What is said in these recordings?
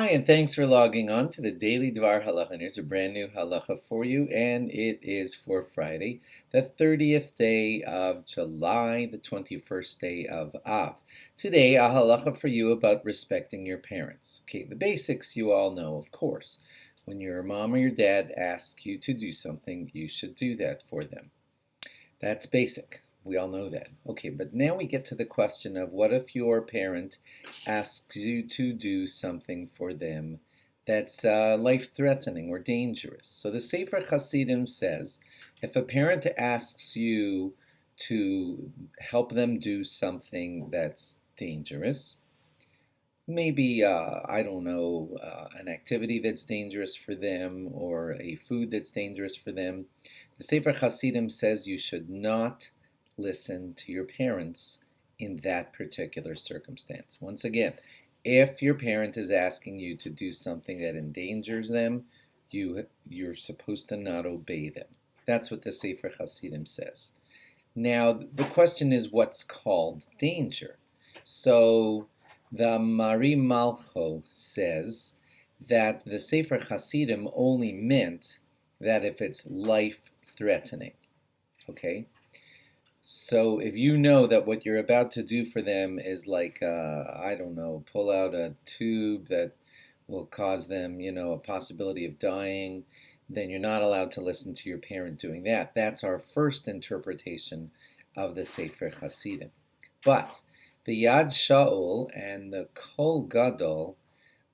Hi, and thanks for logging on to the Daily DVAR HALACHA. And here's a brand new halacha for you, and it is for Friday, the 30th day of July, the 21st day of Av. Today, a halacha for you about respecting your parents. Okay, the basics you all know, of course. When your mom or your dad asks you to do something, you should do that for them. That's basic. We all know that. Okay, but now we get to the question of what if your parent asks you to do something for them that's life-threatening or dangerous. So the Sefer Hasidim says, if a parent asks you to help them do something that's dangerous, maybe, I don't know, an activity that's dangerous for them or a food that's dangerous for them, the Sefer Hasidim says you should not listen to your parents in that particular circumstance. Once again, if your parent is asking you to do something that endangers them, you're supposed to not obey them. That's what the Sefer Hasidim says. Now, the question is what's called danger? So, the Mari Malcho says that the Sefer Hasidim only meant that if it's life-threatening, okay? So if you know that what you're about to do for them is like, I don't know, pull out a tube that will cause them, a possibility of dying, then you're not allowed to listen to your parent doing that. That's our first interpretation of the Sefer Hasidim. But the Yad Shaul and the Kol Gadol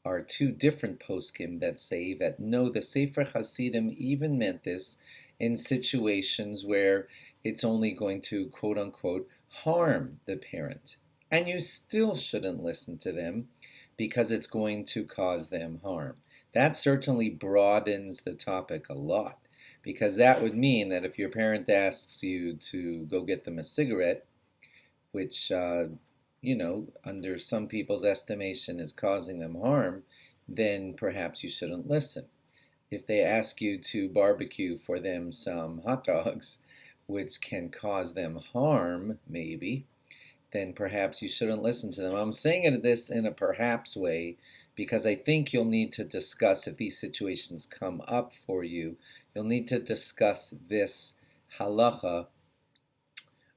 are two different poskim that say that no, the Sefer Hasidim even meant this in situations where it's only going to, quote unquote, harm the parent. And you still shouldn't listen to them because it's going to cause them harm. That certainly broadens the topic a lot, because that would mean that if your parent asks you to go get them a cigarette, which under some people's estimation is causing them harm, then perhaps you shouldn't listen. If they ask you to barbecue for them some hot dogs, which can cause them harm, maybe, then perhaps you shouldn't listen to them. I'm saying this in a perhaps way because I think you'll need to discuss, if these situations come up for you, you'll need to discuss this halacha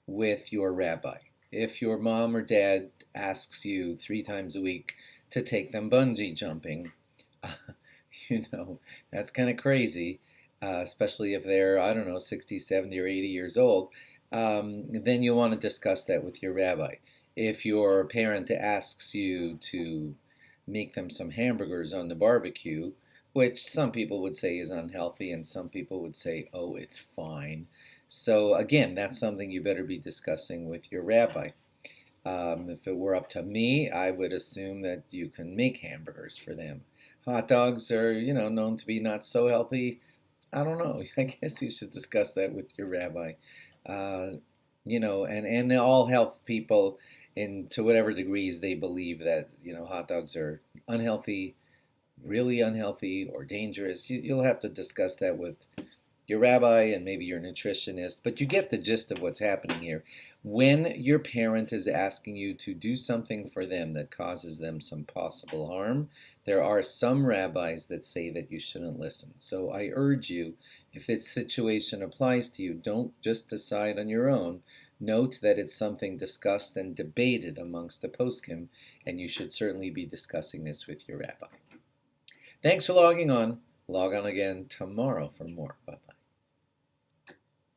with your rabbi. If your mom or dad asks you 3 times a week to take them bungee jumping, that's kind of crazy, especially if they're, I don't know, 60, 70, or 80 years old, then you'll want to discuss that with your rabbi. If your parent asks you to make them some hamburgers on the barbecue, which some people would say is unhealthy and some people would say, oh, it's fine. So again, that's something you better be discussing with your rabbi. If it were up to me, I would assume that you can make hamburgers for them. Hot dogs are, known to be not so healthy. I don't know. I guess you should discuss that with your rabbi. And all health people, to whatever degrees they believe that, hot dogs are unhealthy, really unhealthy, or dangerous. You'll have to discuss that with your rabbi and maybe your nutritionist, but you get the gist of what's happening here. When your parent is asking you to do something for them that causes them some possible harm, there are some rabbis that say that you shouldn't listen. So I urge you, if this situation applies to you, don't just decide on your own. Note that it's something discussed and debated amongst the poskim, and you should certainly be discussing this with your rabbi. Thanks for logging on. Log on again tomorrow for more. Bye-bye.